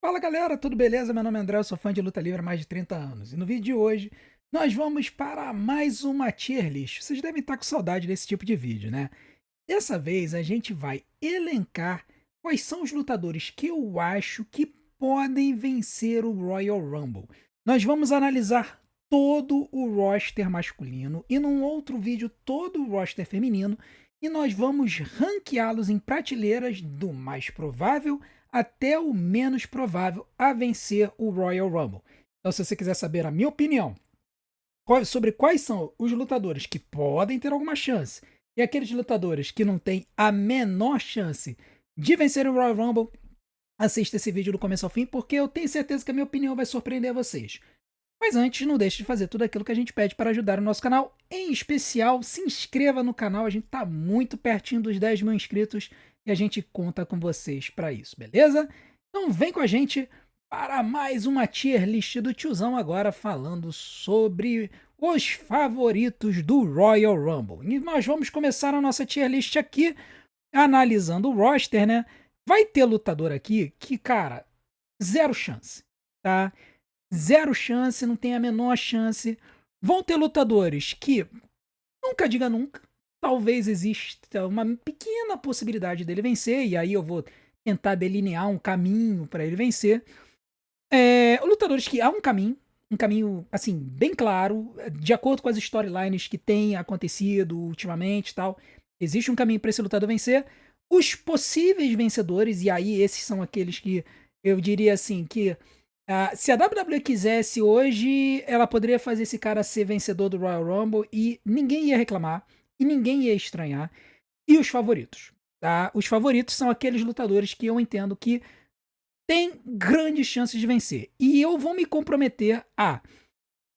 Fala galera, tudo beleza? Meu nome é André, eu sou fã de luta livre há mais de 30 anos. E no vídeo de hoje, nós vamos para mais uma tier list. Vocês devem estar com saudade desse tipo de vídeo, né? Dessa vez a gente vai elencar quais são os lutadores que eu acho que podem vencer o Royal Rumble. Nós vamos analisar todo o roster masculino e num outro vídeo todo o roster feminino e nós vamos ranqueá-los em prateleiras do mais provável até o menos provável a vencer o Royal Rumble. Então, se você quiser saber a minha opinião sobre quais são os lutadores que podem ter alguma chance e aqueles lutadores que não têm a menor chance de vencer o Royal Rumble, assista esse vídeo do começo ao fim, porque eu tenho certeza que a minha opinião vai surpreender vocês. Mas antes, não deixe de fazer tudo aquilo que a gente pede para ajudar o nosso canal. Em especial, se inscreva no canal, a gente está muito pertinho dos 10 mil inscritos e a gente conta com vocês para isso, beleza? Então vem com a gente para mais uma tier list do tiozão agora falando sobre os favoritos do Royal Rumble. E nós vamos começar a nossa tier list aqui analisando o roster, né? Vai ter lutador aqui que, cara, zero chance, tá? Zero chance, não tem a menor chance. Vão ter lutadores que, nunca diga nunca, talvez exista uma pequena possibilidade dele vencer, e aí eu vou tentar delinear um caminho para ele vencer. Lutadores que há um caminho, assim, bem claro, de acordo com as storylines que têm acontecido ultimamente e tal, existe um caminho para esse lutador vencer. Os possíveis vencedores, e aí esses são aqueles que eu diria assim, que se a WWE quisesse hoje, ela poderia fazer esse cara ser vencedor do Royal Rumble e ninguém ia reclamar, e ninguém ia estranhar. E os favoritos, tá? Os favoritos são aqueles lutadores que eu entendo que têm grandes chances de vencer. E eu vou me comprometer a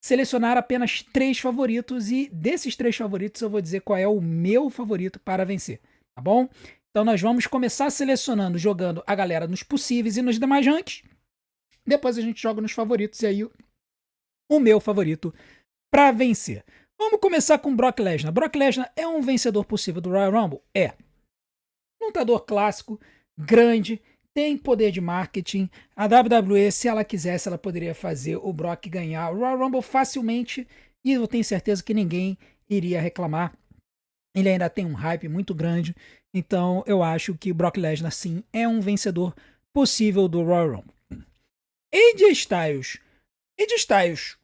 selecionar apenas 3 favoritos e desses 3 favoritos eu vou dizer qual é o meu favorito para vencer, tá bom? Então nós vamos começar selecionando, jogando a galera nos possíveis e nos demais ranks. Depois a gente joga nos favoritos e aí o meu favorito para vencer. Vamos começar com Brock Lesnar. Brock Lesnar é um vencedor possível do Royal Rumble? É. Lutador clássico, grande, tem poder de marketing. A WWE, se ela quisesse, ela poderia fazer o Brock ganhar o Royal Rumble facilmente e eu tenho certeza que ninguém iria reclamar. Ele ainda tem um hype muito grande, então eu acho que o Brock Lesnar sim é um vencedor possível do Royal Rumble. AJ Styles. AJ Styles,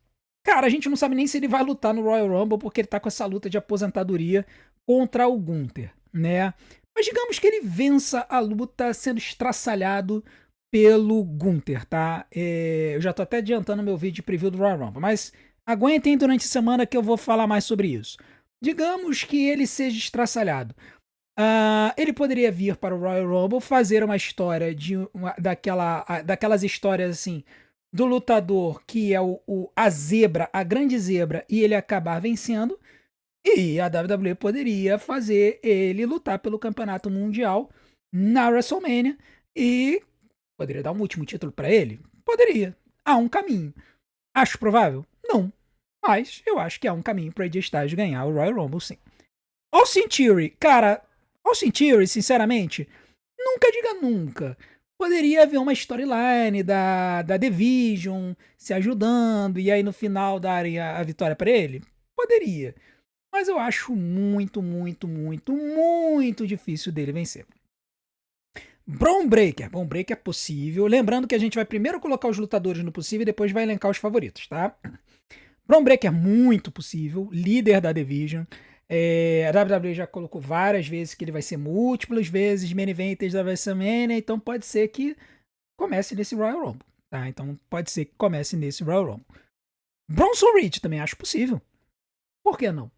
cara, a gente não sabe nem se ele vai lutar no Royal Rumble porque ele tá com essa luta de aposentadoria contra o Gunther, né? Mas digamos que ele vença a luta sendo estraçalhado pelo Gunther, tá? Eu já tô até adiantando meu vídeo de preview do Royal Rumble, mas aguentem durante a semana que eu vou falar mais sobre isso. Digamos que ele seja estraçalhado. Ele poderia vir para o Royal Rumble, fazer uma história daquelas histórias assim, do lutador que é a zebra, a grande zebra, e ele acabar vencendo. E a WWE poderia fazer ele lutar pelo campeonato mundial na WrestleMania e poderia dar um último título para ele? Poderia. Há um caminho. Acho provável? Não. Mas eu acho que há um caminho para AJ Styles ganhar o Royal Rumble, sim. Austin Theory, cara, Austin Theory, sinceramente, nunca diga nunca. Poderia haver uma storyline da Division se ajudando e aí no final darem a vitória para ele? Poderia. Mas eu acho muito, muito, muito, muito difícil dele vencer. Braun Breaker. Braun Breaker é possível. Lembrando que a gente vai primeiro colocar os lutadores no possível e depois vai elencar os favoritos, tá? Braun Breaker é muito possível. Líder da Division. A WWE já colocou várias vezes que ele vai ser múltiplas vezes main eventers da WrestleMania, então pode ser que comece nesse Royal Rumble, tá? Então pode ser que comece nesse Royal Rumble. Bronson Reed também acho possível. Por que não?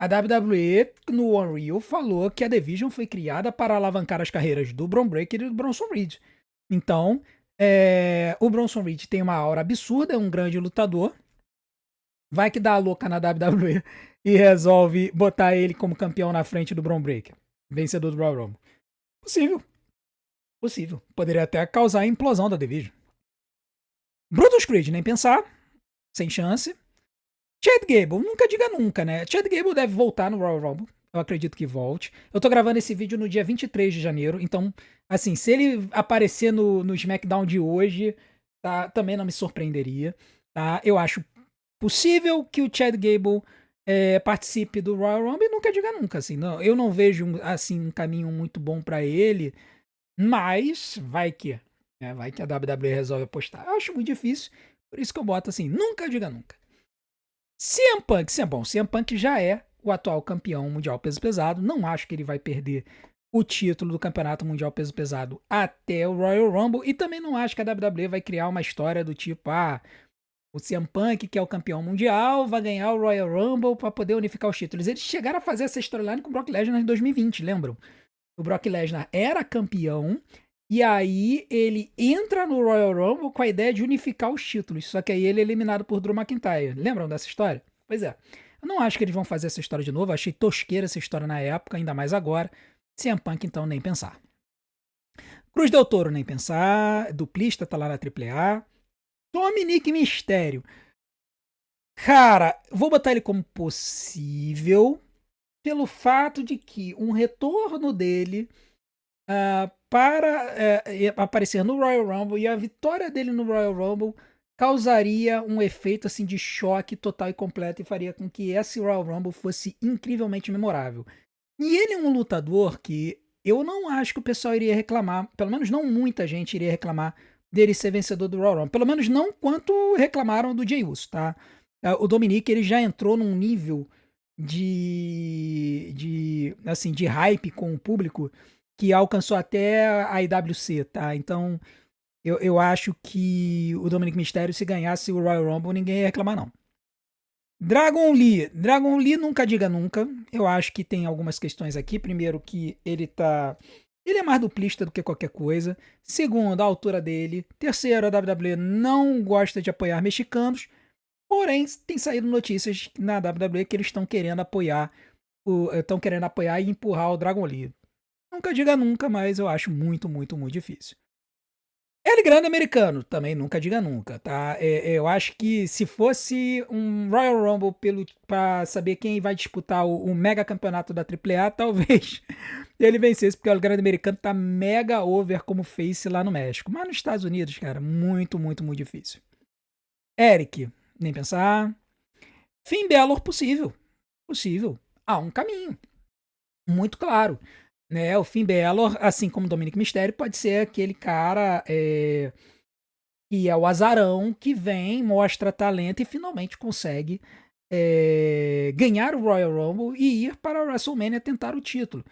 A WWE no Unreal falou que a Division foi criada para alavancar as carreiras do Bron Breakker e do Bronson Reed. Então, o Bronson Reed tem uma aura absurda, é um grande lutador. Vai que dá a louca na WWE e resolve botar ele como campeão na frente do Bron Breakker, vencedor do Royal Rumble. Possível. Possível. Poderia até causar a implosão da Division. Brutus Creed, nem pensar. Sem chance. Chad Gable, nunca diga nunca, né? Chad Gable deve voltar no Royal Rumble. Eu acredito que volte. Eu tô gravando esse vídeo no dia 23 de janeiro, então, assim, se ele aparecer no SmackDown de hoje, tá, também não me surpreenderia, tá? Eu acho possível que o Chad Gable participe do Royal Rumble e nunca diga nunca, assim. Não, eu não vejo, assim, um caminho muito bom pra ele, mas vai que, né? Vai que a WWE resolve apostar. Eu acho muito difícil, por isso que eu boto assim, nunca diga nunca. CM Punk, sim, é bom. CM Punk já é o atual campeão mundial peso pesado. Não acho que ele vai perder o título do campeonato mundial peso pesado até o Royal Rumble. E também não acho que a WWE vai criar uma história do tipo, o CM Punk, que é o campeão mundial, vai ganhar o Royal Rumble para poder unificar os títulos. Eles chegaram a fazer essa storyline com o Brock Lesnar em 2020, lembram? O Brock Lesnar era campeão e aí ele entra no Royal Rumble com a ideia de unificar os títulos. Só que aí ele é eliminado por Drew McIntyre. Lembram dessa história? Pois é. Eu não acho que eles vão fazer essa história de novo. Eu achei tosqueira essa história na época, ainda mais agora. CM Punk, então, nem pensar. Cruz Del Toro, nem pensar. Duplista tá lá na AAA. Dominic Mysterio. Cara, vou botar ele como possível pelo fato de que um retorno dele para aparecer no Royal Rumble e a vitória dele no Royal Rumble causaria um efeito assim de choque total e completo e faria com que esse Royal Rumble fosse incrivelmente memorável. E ele é um lutador que eu não acho que o pessoal iria reclamar, pelo menos não muita gente iria reclamar dele ser vencedor do Royal Rumble, pelo menos não quanto reclamaram do Jey Uso, tá? O Dominic ele já entrou num nível assim, de hype com o público que alcançou até a IWC, tá? Então, eu acho que o Dominic Mysterio, se ganhasse o Royal Rumble, ninguém ia reclamar, não. Dragon Lee. Dragon Lee nunca diga nunca. Eu acho que tem algumas questões aqui. Primeiro que ele é mais duplista do que qualquer coisa. Segundo, a altura dele. Terceiro, a WWE não gosta de apoiar mexicanos. Porém, tem saído notícias na WWE que eles estão querendo apoiar e empurrar o Dragon Lee. Nunca diga nunca, mas eu acho muito, muito, muito difícil. El Grande Americano, também nunca diga nunca, tá? Eu acho que se fosse um Royal Rumble pra saber quem vai disputar o mega campeonato da AAA, talvez ele vencesse, porque o El Grande Americano tá mega over como face lá no México. Mas nos Estados Unidos, cara, muito, muito, muito difícil. Eric, nem pensar. Finn Balor, possível. Possível. Há um caminho. Muito claro. Né, o Finn Balor, assim como Dominic Mysterio, pode ser aquele cara que é o azarão que vem, mostra talento e finalmente consegue ganhar o Royal Rumble e ir para a WrestleMania tentar o título.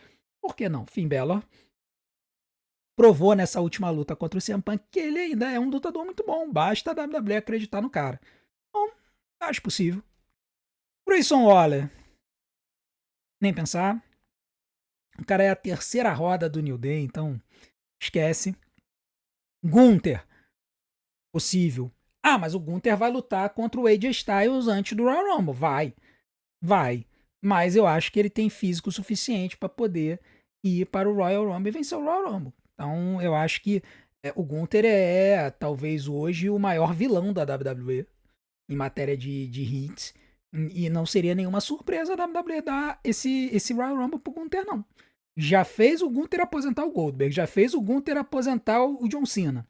Por que não? Finn Balor provou nessa última luta contra o CM Punk que ele ainda é um lutador muito bom. Basta a WWE acreditar no cara. Bom, acho possível. Grayson Waller, nem pensar. O cara é a terceira roda do New Day, então esquece. Gunther, possível. Mas o Gunther vai lutar contra o AJ Styles antes do Royal Rumble. Vai. Mas eu acho que ele tem físico suficiente para poder ir para o Royal Rumble e vencer o Royal Rumble. Então eu acho que o Gunther é talvez hoje o maior vilão da WWE em matéria de hits. E não seria nenhuma surpresa a WWE dar esse Royal Rumble pro Gunther, não. Já fez o Gunther aposentar o Goldberg, já fez o Gunther aposentar o John Cena.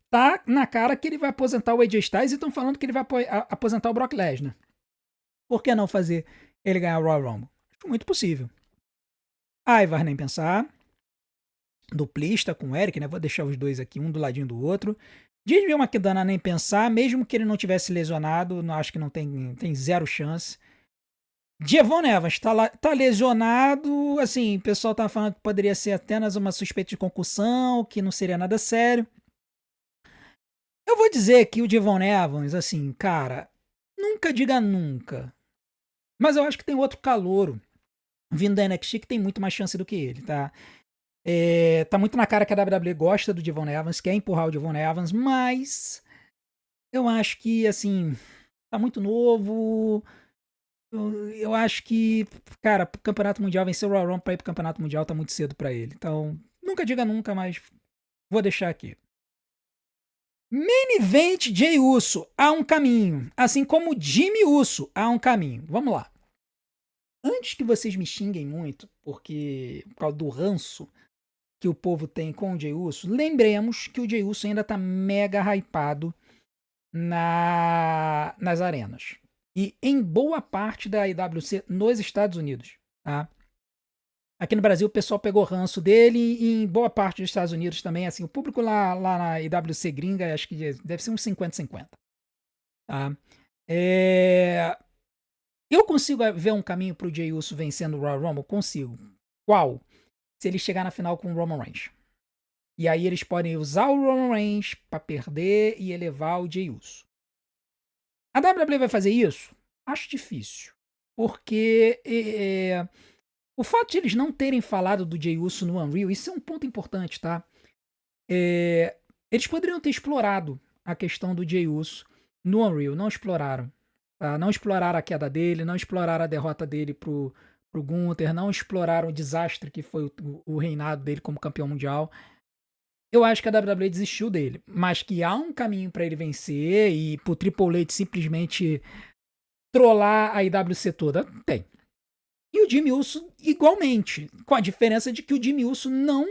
Tá na cara que ele vai aposentar o AJ Styles e estão falando que ele vai aposentar o Brock Lesnar. Por que não fazer ele ganhar o Royal Rumble? Acho muito possível. Ivar, nem pensar. Duplista com o Eric, né? Vou deixar os dois aqui, um do ladinho do outro. Diz-me uma que dana nem pensar, mesmo que ele não tivesse lesionado, não acho que não tem zero chance. Devon Evans tá lesionado, assim, o pessoal tá falando que poderia ser apenas uma suspeita de concussão, que não seria nada sério. Eu vou dizer que o Devon Evans, assim, cara, nunca diga nunca. Mas eu acho que tem outro calouro vindo da NXT que tem muito mais chance do que ele, tá? Tá muito na cara que a WWE gosta do Devon Evans, quer empurrar o Devon Evans, mas eu acho que, assim, tá muito novo. Eu acho que, cara, pro Campeonato Mundial, vencer o Royal Rumble pra ir pro Campeonato Mundial tá muito cedo pra ele. Então, nunca diga nunca, mas vou deixar aqui. Main Event Jey Uso, há um caminho. Assim como Jimmy Uso, há um caminho. Vamos lá. Antes que vocês me xinguem muito, porque por causa do ranço que o povo tem com o Jey Uso, lembremos que o Jey Uso ainda tá mega hypado nas arenas. E em boa parte da IWC nos Estados Unidos, tá? Aqui no Brasil o pessoal pegou ranço dele e em boa parte dos Estados Unidos também, assim, o público lá na IWC gringa, acho que deve ser uns 50-50, tá? É, eu consigo ver um caminho pro Jey Uso vencendo o Royal Rumble? Consigo. Qual? Se ele chegar na final com o Roman Reigns. E aí eles podem usar o Roman Reigns pra perder e elevar o Jey Uso. A WWE vai fazer isso? Acho difícil. Porque o fato de eles não terem falado do Jey Uso no Unreal, isso é um ponto importante, tá? Eles poderiam ter explorado a questão do Jey Uso no Unreal, não exploraram. Tá? Não exploraram a queda dele, não exploraram a derrota dele pro Gunther, não exploraram o desastre que foi o reinado dele como campeão mundial. Eu acho que a WWE desistiu dele, mas que há um caminho pra ele vencer e pro Triple H simplesmente trollar a IWC toda, tem. E o Jimmy Uso igualmente, com a diferença de que o Jimmy Uso não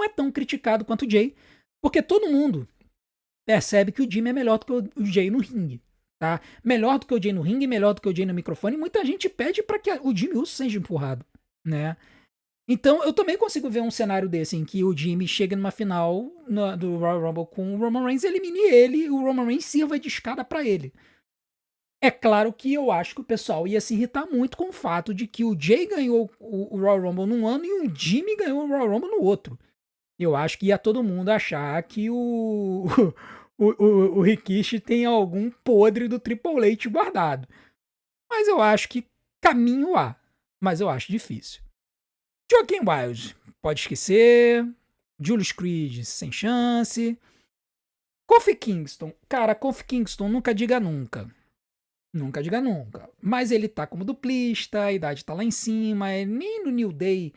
é tão criticado quanto o Jay, porque todo mundo percebe que o Jimmy é melhor do que o Jay no ringue, tá? Melhor do que o Jay no ringue, melhor do que o Jay no microfone, e muita gente pede para que o Jimmy Uso seja empurrado, né? Então eu também consigo ver um cenário desse, em que o Jimmy chega numa final do Royal Rumble com o Roman Reigns, elimine ele e o Roman Reigns sirva de escada para ele. É claro que eu acho que o pessoal ia se irritar muito com o fato de que o Jay ganhou o Royal Rumble num ano e o Jimmy ganhou o Royal Rumble no outro. Eu acho que ia todo mundo achar que o Rikishi tem algum podre do Triple H guardado. Mas eu acho que caminho há. Mas eu acho difícil. Joaquin Wilde, pode esquecer. Julius Creed, sem chance. Kofi Kingston. Cara, Kofi Kingston, nunca diga nunca. Nunca diga nunca. Mas ele tá como duplista, a idade tá lá em cima. Nem no New Day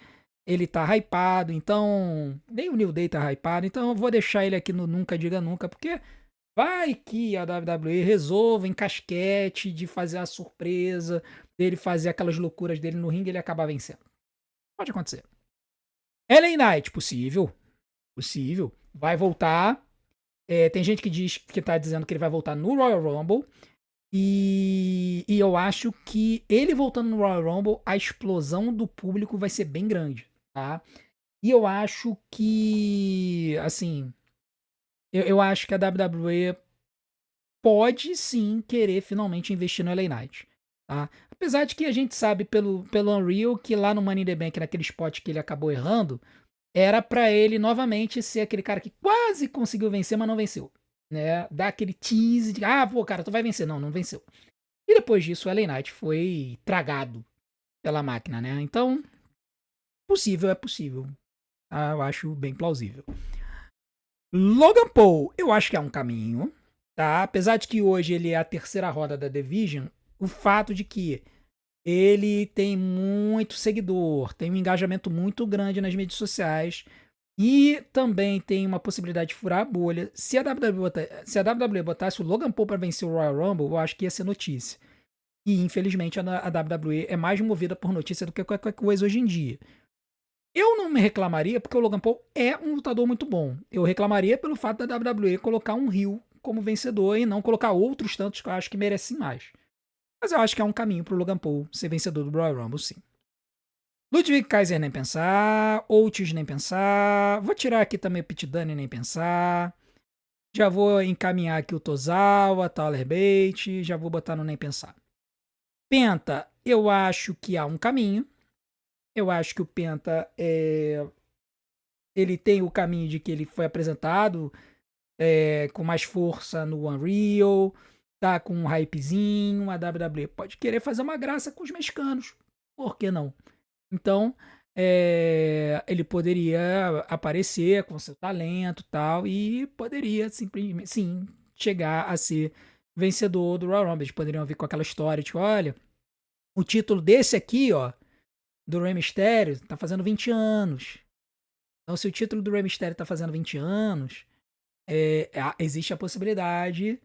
ele tá hypado, então. Nem o New Day tá hypado, então eu vou deixar ele aqui no Nunca Diga Nunca, porque vai que a WWE resolva em casquete de fazer a surpresa, dele fazer aquelas loucuras dele no ringue e ele acabar vencendo. Pode acontecer. LA Knight, possível. Possível. Vai voltar. Tem gente que diz que tá dizendo que ele vai voltar no Royal Rumble. E eu acho que ele voltando no Royal Rumble, a explosão do público vai ser bem grande, tá? E eu acho que, assim, eu acho que a WWE pode sim querer finalmente investir no LA Knight, tá? Apesar de que a gente sabe pelo Unreal que lá no Money in the Bank, naquele spot que ele acabou errando, era pra ele novamente ser aquele cara que quase conseguiu vencer, mas não venceu, né? Dá aquele tease de, pô, cara, tu vai vencer. Não, não venceu. E depois disso, o LA Knight foi tragado pela máquina, né? Então, possível é possível. Eu acho bem plausível. Logan Paul, eu acho que é um caminho, tá? Apesar de que hoje ele é a terceira roda da Division, o fato de que ele tem muito seguidor, tem um engajamento muito grande nas mídias sociais e também tem uma possibilidade de furar a bolha. Se a WWE botasse o Logan Paul para vencer o Royal Rumble, eu acho que ia ser notícia. E infelizmente a WWE é mais movida por notícia do que qualquer coisa hoje em dia. Eu não me reclamaria porque o Logan Paul é um lutador muito bom. Eu reclamaria pelo fato da WWE colocar um Heel como vencedor e não colocar outros tantos que eu acho que merecem mais. Mas eu acho que é um caminho pro Logan Paul ser vencedor do Royal Rumble, sim. Ludwig Kaiser nem pensar, Oates nem pensar, vou tirar aqui também o Pit Dunne nem pensar, já vou encaminhar aqui o Tozawa, Tyler Bate, já vou botar no nem pensar. Penta, eu acho que há um caminho. Eu acho que o Penta ele tem o caminho de que ele foi apresentado com mais força no Unreal, tá com um hypezinho, a WWE pode querer fazer uma graça com os mexicanos, por que não? Então, ele poderia aparecer com seu talento e tal, e poderia simplesmente, sim, chegar a ser vencedor do Royal Rumble. Eles poderiam vir com aquela história de, olha, o título desse aqui, ó, do Rey Mysterio tá fazendo 20 anos. Então, se o título do Rey Mysterio tá fazendo 20 anos, existe a possibilidade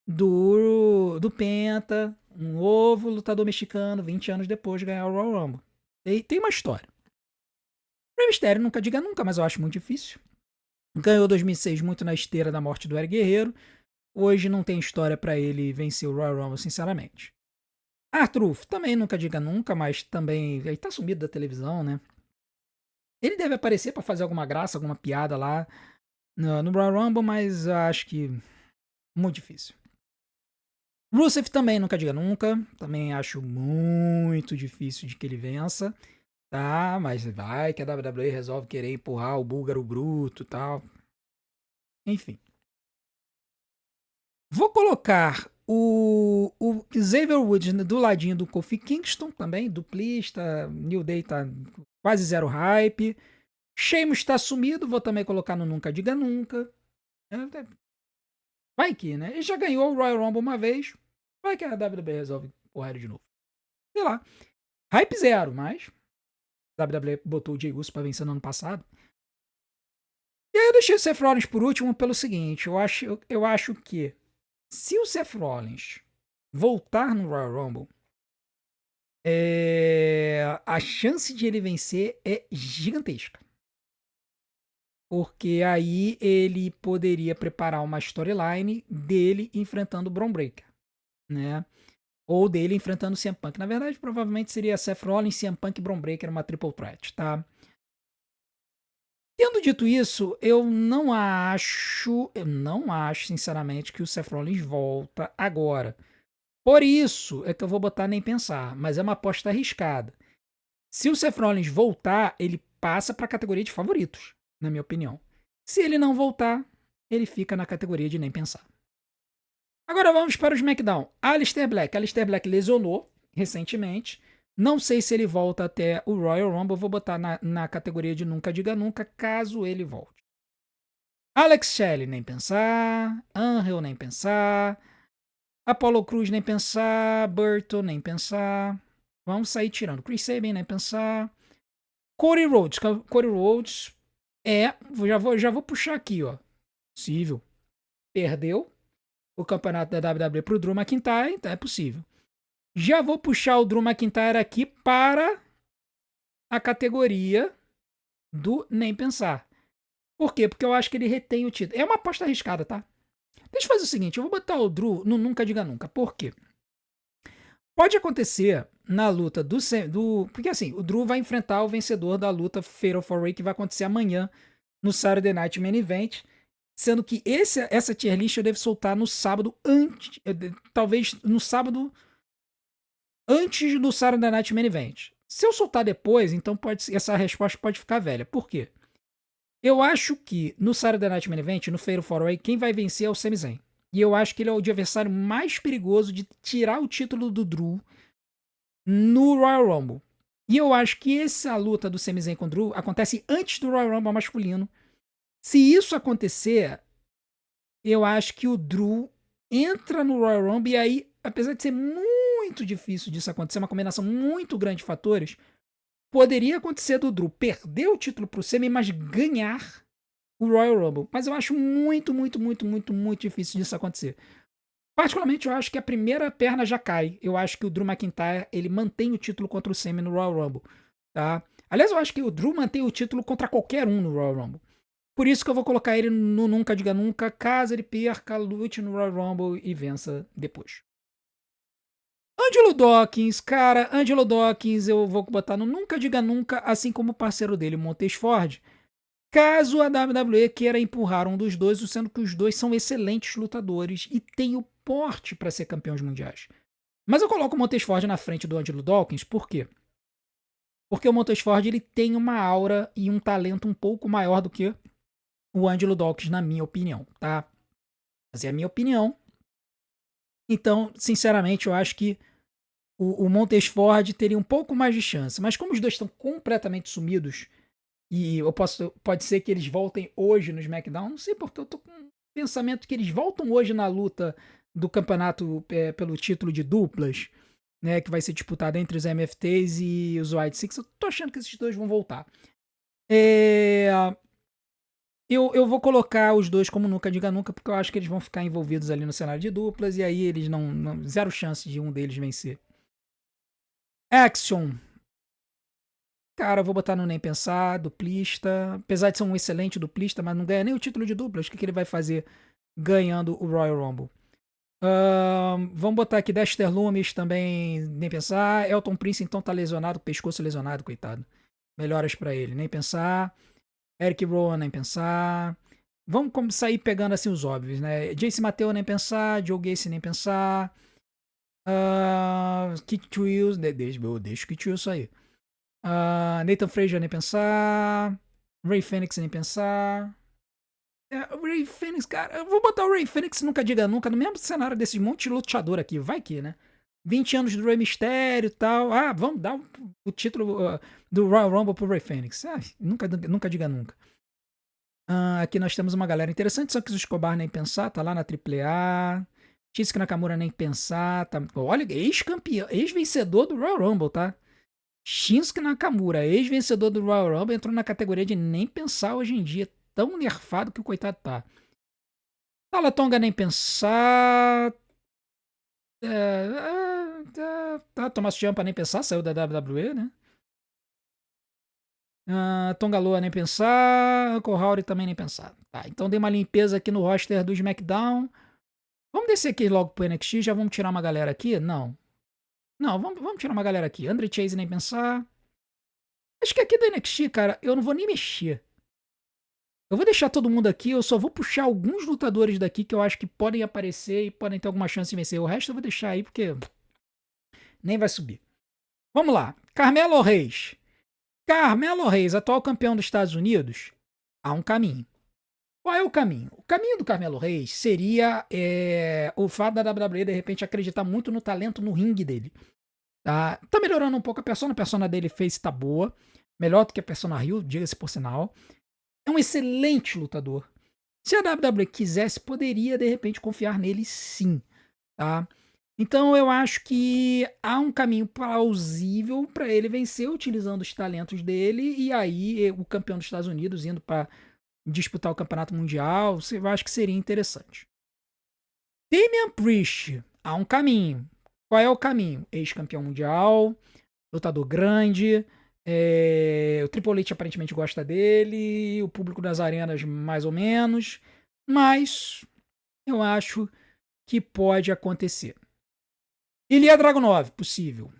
do Penta, um novo lutador mexicano, 20 anos depois de ganhar o Royal Rumble. Tem uma história. Rey Mysterio nunca diga nunca, mas eu acho muito difícil. Ganhou 2006 muito na esteira da morte do Eric Guerreiro. Hoje não tem história pra ele vencer o Royal Rumble, sinceramente. Arthur também nunca diga nunca, mas também ele tá sumido da televisão, né? Ele deve aparecer pra fazer alguma graça, alguma piada lá no Royal Rumble, mas eu acho que muito difícil. Rusev também nunca diga nunca. Também acho muito difícil de que ele vença. Tá, mas vai que a WWE resolve querer empurrar o búlgaro bruto e tal. Enfim. Vou colocar o Xavier Woods do ladinho do Kofi Kingston também, duplista. New Day tá quase zero hype. Sheamus tá sumido, vou também colocar no Nunca Diga Nunca. Vai que, né? Ele já ganhou o Royal Rumble uma vez. Vai que a WWE resolve empurrar ele de novo. Sei lá. Hype zero, mas a WWE botou o Jey Uso pra vencer no ano passado. E aí eu deixei o Seth Rollins por último pelo seguinte, eu acho que se o Seth Rollins voltar no Royal Rumble, a chance de ele vencer é gigantesca. Porque aí ele poderia preparar uma storyline dele enfrentando o Bron Breakker, né? Ou dele enfrentando o CM Punk. Na verdade, provavelmente seria Seth Rollins, CM Punk e Bron Breakker, uma triple threat, tá? Tendo dito isso, eu não acho, sinceramente, que o Seth Rollins volta agora. Por isso é que eu vou botar nem pensar, mas é uma aposta arriscada. Se o Seth Rollins voltar, ele passa para a categoria de favoritos, na minha opinião. Se ele não voltar, ele fica na categoria de nem pensar. Agora vamos para o SmackDown. Aleister Black. Aleister Black lesionou recentemente. Não sei se ele volta até o Royal Rumble. Vou botar na categoria de nunca diga nunca, caso ele volte. Alex Shelley, nem pensar. Angel, nem pensar. Apollo Crews, nem pensar. Burton, nem pensar. Vamos sair tirando. Chris Sabin, nem pensar. Cody Rhodes. Cody Rhodes já vou puxar aqui, ó. Possível. Perdeu o campeonato da WWE pro Drew McIntyre, então é possível. Já vou puxar o Drew McIntyre aqui para a categoria do nem pensar. Por quê? Porque eu acho que ele retém o título. É uma aposta arriscada, tá? Deixa eu fazer o seguinte, eu vou botar o Drew no Nunca Diga Nunca. Por quê? Pode acontecer na luta do... Porque assim, o Drew vai enfrentar o vencedor da luta Fatal 4-Way que vai acontecer amanhã no Saturday Night Main Event. Sendo que essa tier list eu devo soltar no sábado antes... Talvez no sábado antes do Saturday Night Main Event. Se eu soltar depois, então essa resposta pode ficar velha. Por quê? Eu acho que no Saturday Night Main Event, no Fatal 4-Way, quem vai vencer é o Sami Zayn. E eu acho que ele é o adversário mais perigoso de tirar o título do Drew no Royal Rumble. E eu acho que essa luta do Sami Zayn com o Drew acontece antes do Royal Rumble masculino. Se isso acontecer, eu acho que o Drew entra no Royal Rumble e aí, apesar de ser muito difícil disso acontecer, uma combinação muito grande de fatores, poderia acontecer do Drew perder o título pro Sami, mas ganhar o Royal Rumble. Mas eu acho muito, muito, muito, muito, muito difícil disso acontecer. Particularmente, eu acho que a primeira perna já cai. Eu acho que o Drew McIntyre, ele mantém o título contra o Sami no Royal Rumble, tá? Aliás, eu acho que o Drew mantém o título contra qualquer um no Royal Rumble. Por isso que eu vou colocar ele no Nunca Diga Nunca, caso ele perca, lute no Royal Rumble e vença depois. Angelo Dawkins, cara, Angelo Dawkins eu vou botar no Nunca Diga Nunca, assim como o parceiro dele, Montez Ford, caso a WWE queira empurrar um dos dois, sendo que os dois são excelentes lutadores e têm o porte para ser campeões mundiais. Mas eu coloco o Montez Ford na frente do Angelo Dawkins, por quê? Porque o Montez Ford ele tem uma aura e um talento um pouco maior do que o Angelo Dawkins, na minha opinião, tá? Essa é a minha opinião. Então, sinceramente, eu acho que o Montez Ford teria um pouco mais de chance. Mas como os dois estão completamente sumidos, e pode ser que eles voltem hoje no SmackDown, não sei porque eu tô com um pensamento que eles voltam hoje na luta do campeonato pelo título de duplas, né, que vai ser disputado entre os MFTs e os White Six. Eu tô achando que esses dois vão voltar. Eu vou colocar os dois como nunca diga nunca, porque eu acho que eles vão ficar envolvidos ali no cenário de duplas, e aí eles zero chance de um deles vencer. Action. Cara, eu vou botar no Nem Pensar, duplista. Apesar de ser um excelente duplista, mas não ganha nem o título de duplas. O que ele vai fazer ganhando o Royal Rumble? Vamos botar aqui Dexter Lumis também, nem pensar. Elton Prince então tá lesionado, pescoço lesionado, coitado. Melhoras pra ele, nem pensar. Eric Rowan, nem pensar. Vamos sair pegando assim os óbvios, né? Jace Mateo, nem pensar. Joe Gacy, nem pensar. Kit Wills, deixa o Kit Wills aí. Nathan Frazier, nem pensar. Ray Fênix, nem pensar. O Ray Fênix, cara, eu vou botar o Ray Fênix nunca diga nunca no mesmo cenário desse monte de lutador aqui. Vai que, né? 20 anos do Rey Mysterio e tal. Vamos dar o título do Royal Rumble pro Ray Fênix. Nunca diga nunca. Aqui nós temos uma galera interessante, só que o Escobar nem pensar, tá lá na AAA. Shinsuke Nakamura nem pensar, tá. Olha, ex-campeão, ex-vencedor do Royal Rumble, tá? Shinsuke Nakamura, ex-vencedor do Royal Rumble, entrou na categoria de nem pensar hoje em dia. Tão nerfado que o coitado tá. Talatonga nem pensar. Tomás Ciampa nem pensar, saiu da WWE, né? Tongaloa nem pensar. Uncle Howdy também nem pensar. Tá, então dei uma limpeza aqui no roster do SmackDown. Vamos descer aqui logo pro NXT, já vamos tirar uma galera aqui? Não. Não, vamos tirar uma galera aqui. Andre Chase nem pensar. Acho que aqui do NXT, cara, eu não vou nem mexer. Eu vou deixar todo mundo aqui, eu só vou puxar alguns lutadores daqui que eu acho que podem aparecer e podem ter alguma chance de vencer. O resto eu vou deixar aí porque nem vai subir. Vamos lá. Carmelo Reis. Carmelo Reis, atual campeão dos Estados Unidos, há um caminho. Qual é o caminho? O caminho do Carmelo Reis seria o fato da WWE de repente acreditar muito no talento no ringue dele. Tá melhorando um pouco a persona dele face tá boa. Melhor do que a persona Rio, diga-se por sinal. É um excelente lutador. Se a WWE quisesse, poderia de repente confiar nele sim, tá? Então eu acho que há um caminho plausível para ele vencer utilizando os talentos dele e aí o campeão dos Estados Unidos indo para disputar o campeonato mundial, eu acho que seria interessante. Damian Priest, há um caminho. Qual é o caminho? Ex-campeão mundial, lutador grande, o Triple H aparentemente gosta dele, o público das arenas mais ou menos, mas eu acho que pode acontecer. Ilya Dragunov, possível.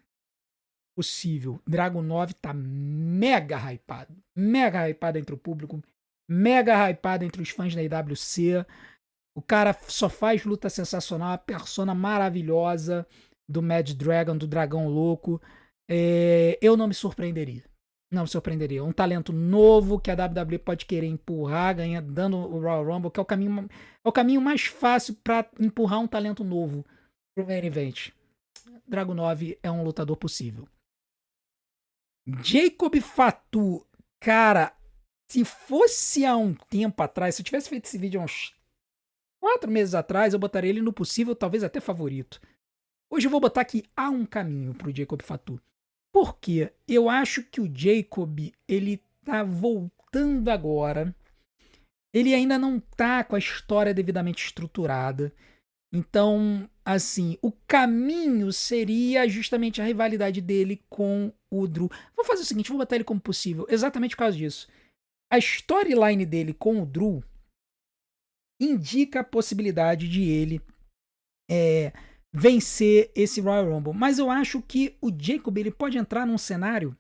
Possível. Dragunov tá mega hypado. Mega hypado entre o público. Mega hypado entre os fãs da IWC. O cara só faz luta sensacional. A persona maravilhosa do Mad Dragon, do Dragão Louco. Eu não me surpreenderia. Não me surpreenderia. Um talento novo que a WWE pode querer empurrar, dando o Royal Rumble, que é o caminho mais fácil para empurrar um talento novo pro main event. Dragunov é um lutador possível. Jacob Fatu, cara, se fosse há um tempo atrás, se eu tivesse feito esse vídeo há uns 4 meses atrás, eu botaria ele no possível, talvez até favorito. Hoje eu vou botar que há um caminho pro Jacob Fatu. Por quê? Eu acho que o Jacob, ele tá voltando agora. Ele ainda não tá com a história devidamente estruturada. Então, assim, o caminho seria justamente a rivalidade dele com o Drew. Vou fazer o seguinte, vou botar ele como possível, exatamente por causa disso. A storyline dele com o Drew indica a possibilidade de ele vencer esse Royal Rumble. Mas eu acho que o Jacob ele pode entrar num cenário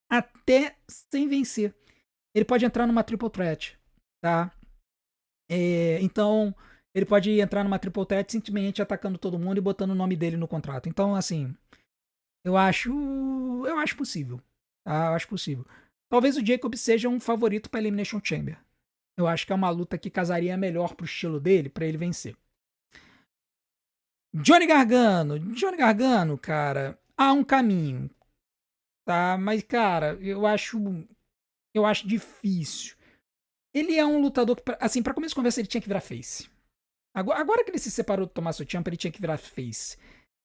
até sem vencer. Ele pode entrar numa triple threat, tá? Então, ele pode entrar numa triple threat simplesmente atacando todo mundo e botando o nome dele no contrato. Então, assim, eu acho possível, tá? Eu acho possível. Talvez o Jacob seja um favorito para Elimination Chamber. Eu acho que é uma luta que casaria melhor pro estilo dele, para ele vencer. Johnny Gargano, cara, há um caminho, tá? Mas, cara, eu acho difícil. Ele é um lutador que, assim, pra começo de conversa, ele tinha que virar face. Agora que ele se separou do Tommaso Ciampa, ele tinha que virar face.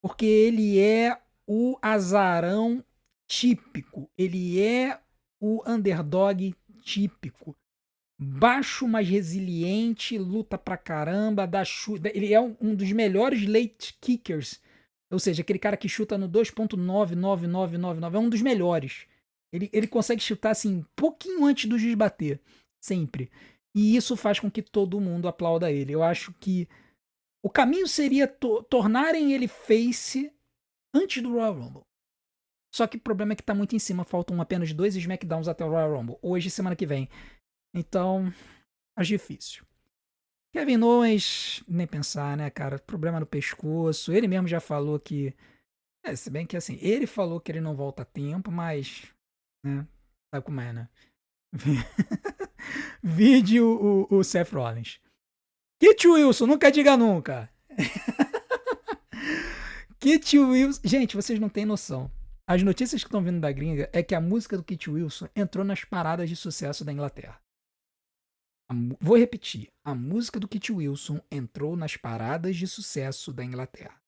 Porque ele é o azarão típico. Ele é o underdog típico. baixo, mas resiliente, luta pra caramba, ele é um dos melhores late kickers, ou seja, aquele cara que chuta no 2.99999, é um dos melhores. Ele consegue chutar assim, pouquinho antes do juiz bater, sempre. E isso faz com que todo mundo aplauda ele. Eu acho que o caminho seria tornarem ele face antes do Royal Rumble. Só que o problema é que tá muito em cima, faltam apenas 2 SmackDowns até o Royal Rumble, hoje e semana que vem. Então, acho difícil. Kevin Owens, nem pensar, né, cara? Problema no pescoço. Ele mesmo já falou que. Se bem que assim, ele falou que ele não volta a tempo, mas. Né? Sabe como é, né? Vide o Seth Rollins. Kit Wilson, nunca diga nunca. Kit Wilson. Gente, vocês não têm noção. As notícias que estão vindo da gringa é que a música do Kit Wilson entrou nas paradas de sucesso da Inglaterra. Vou repetir. A música do Kit Wilson entrou nas paradas de sucesso da Inglaterra.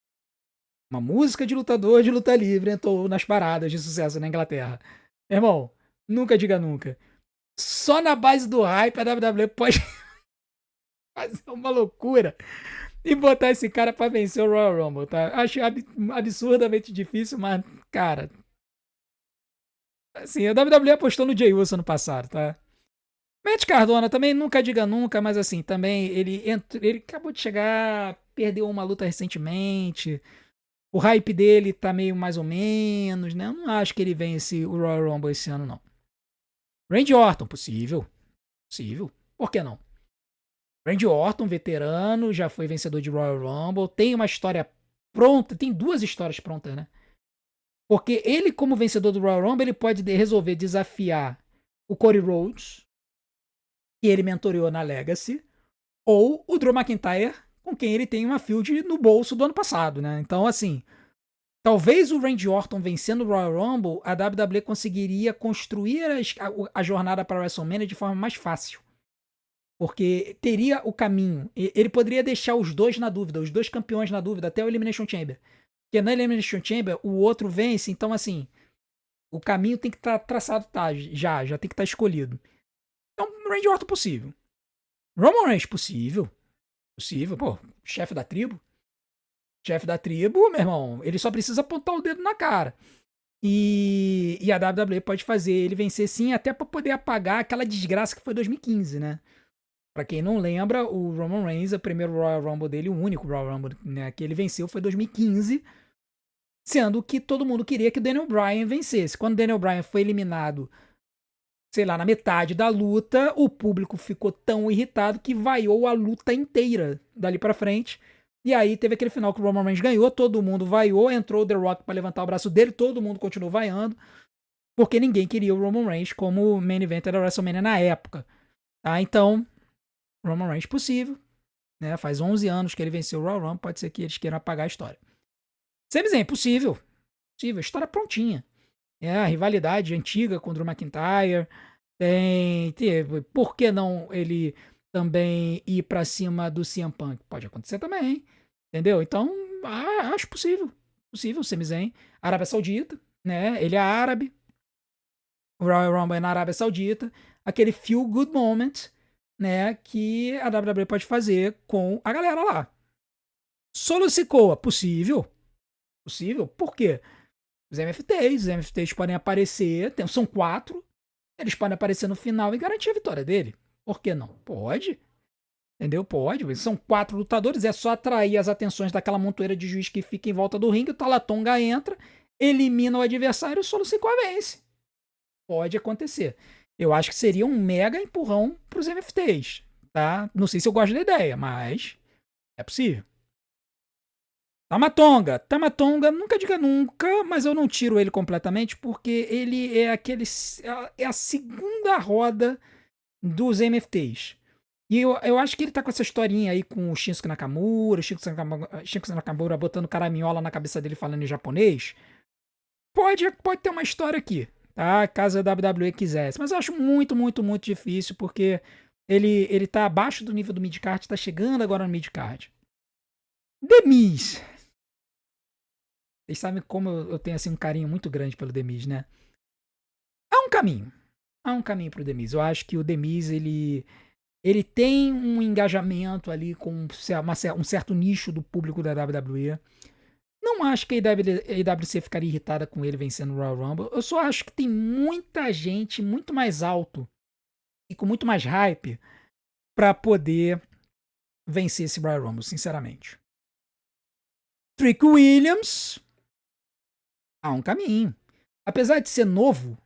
Uma música de lutador de luta livre entrou nas paradas de sucesso na Inglaterra. Irmão, nunca diga nunca. Só na base do hype a WWE pode fazer uma loucura e botar esse cara pra vencer o Royal Rumble, tá? Acho absurdamente difícil, mas, cara... Assim, a WWE apostou no Jey Uso no passado, tá? Matt Cardona também, nunca diga nunca, mas assim, também ele acabou de chegar, perdeu uma luta recentemente, o hype dele tá meio mais ou menos, né? Eu não acho que ele vence o Royal Rumble esse ano, não. Randy Orton, possível. Possível. Por que não? Randy Orton, veterano, já foi vencedor de Royal Rumble, tem uma história pronta, tem 2 histórias prontas, né? Porque ele, como vencedor do Royal Rumble, ele pode resolver desafiar o Cody Rhodes, que ele mentoreou na Legacy, ou o Drew McIntyre, com quem ele tem uma feud no bolso do ano passado, né? Então, assim, talvez o Randy Orton vencendo o Royal Rumble, a WWE conseguiria construir a jornada para a WrestleMania de forma mais fácil. Porque teria o caminho. Ele poderia deixar os 2 na dúvida, os 2 campeões na dúvida, até o Elimination Chamber. Porque na Elimination Chamber, o outro vence, então, assim, o caminho tem que estar traçado, tá? Já tem que estar escolhido. Então, Randy Orton possível. Roman Reigns possível. Possível, pô, chefe da tribo. Chefe da tribo, meu irmão, ele só precisa apontar o dedo na cara. E a WWE pode fazer ele vencer sim, até pra poder apagar aquela desgraça que foi 2015, né? Pra quem não lembra, o Roman Reigns, o primeiro Royal Rumble dele, o único Royal Rumble, né, que ele venceu foi 2015, sendo que todo mundo queria que o Daniel Bryan vencesse. Quando o Daniel Bryan foi eliminado, sei lá, na metade da luta, o público ficou tão irritado que vaiou a luta inteira dali pra frente. E aí teve aquele final que o Roman Reigns ganhou, todo mundo vaiou, entrou o The Rock pra levantar o braço dele, todo mundo continuou vaiando, porque ninguém queria o Roman Reigns como main event da WrestleMania na época. Tá? Então, Roman Reigns possível, né? Faz 11 anos que ele venceu o Royal Rumble, pode ser que eles queiram apagar a história. Sami Zayn, possível. Possível, história prontinha. É a rivalidade antiga com o Drew McIntyre. Por que não ele também ir pra cima do CM Punk? Pode acontecer também, entendeu? Então, acho possível. Possível, Sami Zayn. Arábia Saudita, né? Ele é árabe. O Royal Rumble é na Arábia Saudita. Aquele feel good moment, né? Que a WWE pode fazer com a galera lá. Solo Sikoa, possível. Possível. Por quê? Os MFTs podem aparecer, são 4, eles podem aparecer no final e garantir a vitória dele. Por que não? Pode. Entendeu? Pode. São 4 lutadores, é só atrair as atenções daquela montoeira de juiz que fica em volta do ringue, o Talatonga entra, elimina o adversário e o Solo Sikoa vence. Pode acontecer. Eu acho que seria um mega empurrão pros MFTs, tá? Não sei se eu gosto da ideia, mas é possível. Tamatonga, nunca diga nunca, mas eu não tiro ele completamente porque ele é é a segunda roda dos MFTs. E eu acho que ele tá com essa historinha aí com o Shinsuke Nakamura, Shinsuke Nakamura botando caraminhola na cabeça dele falando em japonês. Pode ter uma história aqui, tá? Caso a WWE quisesse. Mas eu acho muito, muito, muito difícil porque ele tá abaixo do nível do midcard, tá chegando agora no midcard. The Miz. Vocês sabem como eu tenho assim, um carinho muito grande pelo The Miz, né? É um caminho. há um caminho pro The Miz. Eu acho que o The Miz, ele tem um engajamento ali com um certo nicho do público da WWE. Não acho que a IWC ficaria irritada com ele vencendo o Royal Rumble. Eu só acho que tem muita gente muito mais alto e com muito mais hype pra poder vencer esse Royal Rumble, sinceramente. Trick Williams, há um caminho. Apesar de ser novo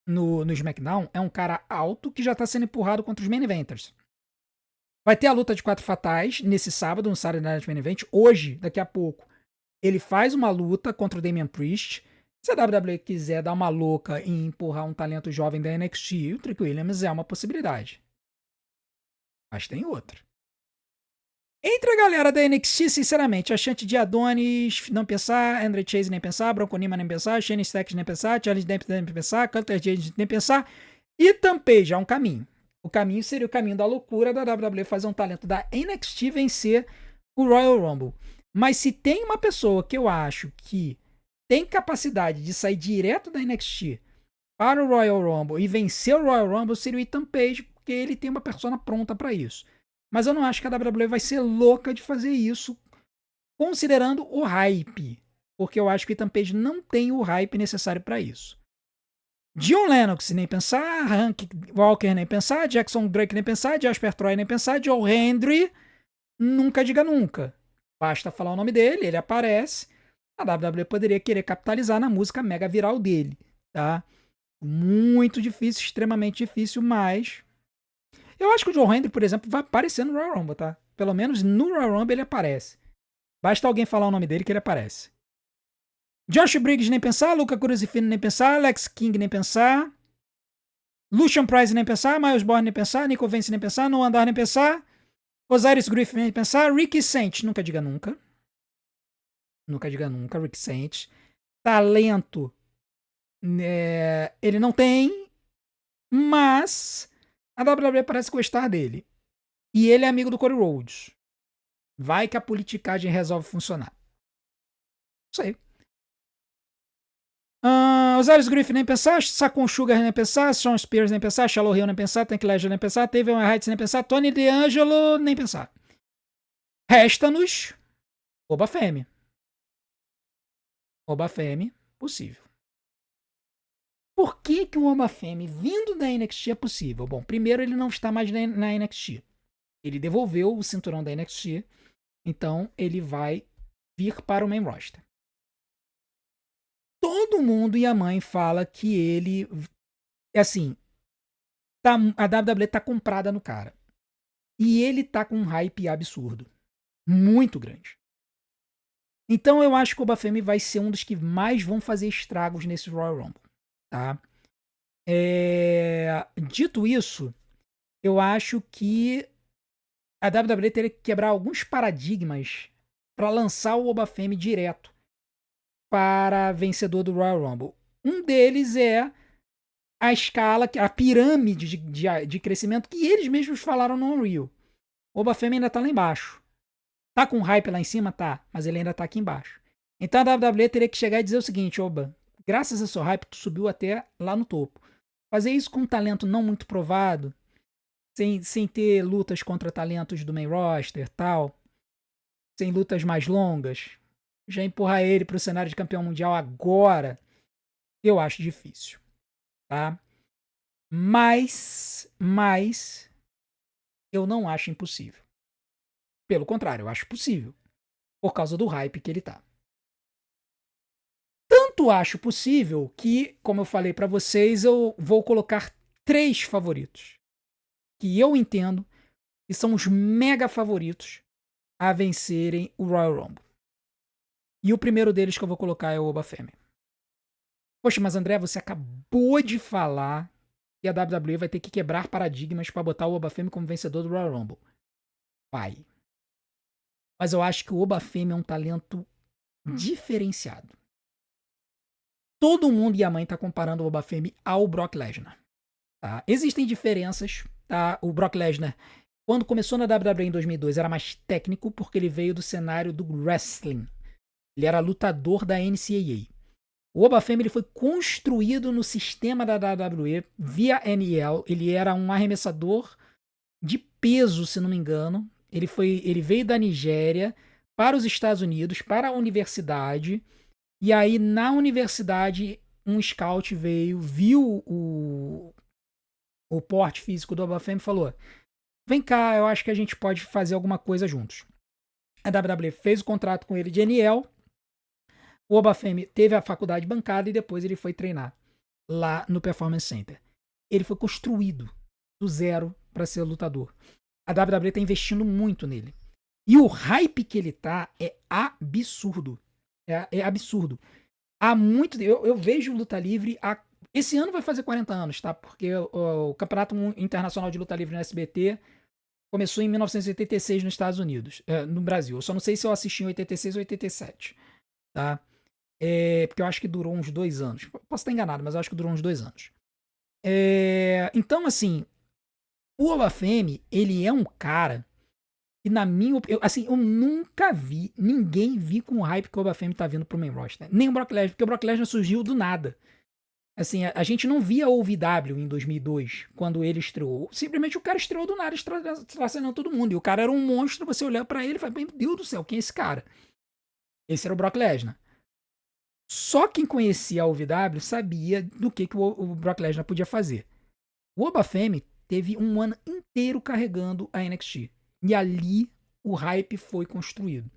no SmackDown, é um cara alto que já tá sendo empurrado contra os main eventers. Vai ter a luta de 4 fatais nesse sábado, no Saturday Night Main Event. Hoje, daqui a pouco, ele faz uma luta contra o Damian Priest. Se a WWE quiser dar uma louca e empurrar um talento jovem da NXT, o Trick Williams é uma possibilidade. Mas tem outra. Entre a galera da NXT, sinceramente, a Chante de Adonis, não pensar, Andre Chase nem pensar, Bronco Nima nem pensar, Shane Stacks nem pensar, Charles Dempsey nem pensar, Cutter Jade nem pensar, e Tampage há um caminho. O caminho seria o caminho da loucura da WWE fazer um talento da NXT vencer o Royal Rumble. Mas se tem uma pessoa que eu acho que tem capacidade de sair direto da NXT para o Royal Rumble e vencer o Royal Rumble, seria o Ethan Page, porque ele tem uma persona pronta para isso. Mas eu não acho que a WWE vai ser louca de fazer isso, considerando o hype. Porque eu acho que o Ethan Page não tem o hype necessário para isso. John Lennox nem pensar, Hank Walker nem pensar, Jackson Drake nem pensar, Jasper Troy nem pensar, Joe Hendry, nunca diga nunca. Basta falar o nome dele, ele aparece. A WWE poderia querer capitalizar na música mega viral dele, tá? Muito difícil, extremamente difícil, mas eu acho que o Joe Hendry, por exemplo, vai aparecer no Royal Rumble, tá? Pelo menos no Royal Rumble ele aparece. Basta alguém falar o nome dele que ele aparece. Josh Briggs nem pensar, Luca Cruzifino nem pensar, Alex King nem pensar, Lucian Price nem pensar, Miles Bourne nem pensar, Nico Vance nem pensar, Noam Dar nem pensar, Osiris Griffin nem pensar, Ricky Saint, nunca diga nunca. Nunca diga nunca, Ricky Saint. Talento, ele não tem, mas a WWE parece gostar dele. E ele é amigo do Cody Rhodes. Vai que a politicagem resolve funcionar. Isso aí. Osiris Griffin nem pensar, Sakon Sugar nem pensar, Sean Spears nem pensar, Shallow Hill nem pensar, Tank Ledger nem pensar, Tavion Heights nem pensar, Tony D'Angelo nem pensar. Resta-nos Oba Femi. Oba Femi, possível. Por que que o Oba Femi vindo da NXT é possível? Bom, primeiro ele não está mais na NXT. Ele devolveu o cinturão da NXT, então ele vai vir para o main roster. Todo mundo e a mãe fala que ele, assim, a WWE tá comprada no cara. E ele tá com um hype absurdo. Muito grande. Então eu acho que o Oba Femi vai ser um dos que mais vão fazer estragos nesse Royal Rumble. Tá? Dito isso, eu acho que a WWE teria que quebrar alguns paradigmas para lançar o Oba Femi direto para vencedor do Royal Rumble. Um deles é a escala, a pirâmide de crescimento que eles mesmos falaram no Unreal. O Oba Femi ainda tá lá embaixo. Tá com hype lá em cima? Tá, mas ele ainda tá aqui embaixo. Então a WWE teria que chegar e dizer o seguinte: Oba, graças a seu hype, tu subiu até lá no topo. Fazer isso com um talento não muito provado, sem ter lutas contra talentos do main roster tal, sem lutas mais longas, já empurrar ele pro cenário de campeão mundial agora, eu acho difícil, tá? Mas eu não acho impossível. Pelo contrário, eu acho possível, por causa do hype que ele tá. Tanto acho possível que, como eu falei pra vocês, eu vou colocar 3 favoritos que eu entendo que são os mega favoritos a vencerem o Royal Rumble. E o primeiro deles que eu vou colocar é o Oba Femi. Poxa, mas André, você acabou de falar que a WWE vai ter que quebrar paradigmas para botar o Oba Femi como vencedor do Royal Rumble. Vai. Mas eu acho que o Oba Femi é um talento diferenciado. Todo mundo e a mãe tá comparando o Oba Femi ao Brock Lesnar. Tá? Existem diferenças, tá? O Brock Lesnar, quando começou na WWE em 2002, era mais técnico porque ele veio do cenário do wrestling. Ele era lutador da NCAA. O Obafemi ele foi construído no sistema da WWE via NEL. Ele era um arremessador de peso, se não me engano. Ele veio da Nigéria para os Estados Unidos, para a universidade. E aí, na universidade, um scout veio, viu o porte físico do Obafemi e falou: vem cá, eu acho que a gente pode fazer alguma coisa juntos. A WWE fez o contrato com ele de NL. O Obafemi teve a faculdade bancada e depois ele foi treinar lá no Performance Center. Ele foi construído do zero para ser lutador. A WWE está investindo muito nele. E o hype que ele tá é absurdo. É absurdo. Há muito. Eu vejo luta livre. Esse ano vai fazer 40 anos, tá? Porque o Campeonato Internacional de Luta Livre no SBT começou em 1986 nos Estados Unidos. No Brasil. Eu só não sei se eu assisti em 86 ou 87. Tá? Porque eu acho que durou uns 2 anos. Posso estar enganado, mas eu acho que durou uns 2 anos. Então, assim, o Obafemi, ele é um cara que, na minha opinião, assim, eu nunca vi ninguém vir com o hype que o Obafemi tá vindo pro main roster. Nem o Brock Lesnar, porque o Brock Lesnar surgiu do nada. Assim, a gente não via o VW em 2002, quando ele estreou. Simplesmente o cara estreou do nada, estraçalhando todo mundo. E o cara era um monstro, você olhar pra ele e fala, meu Deus do céu, quem é esse cara? Esse era o Brock Lesnar. Só quem conhecia o VW sabia do que o Brock Lesnar podia fazer. O Obafemi teve um ano inteiro carregando a NXT. E ali o hype foi construído.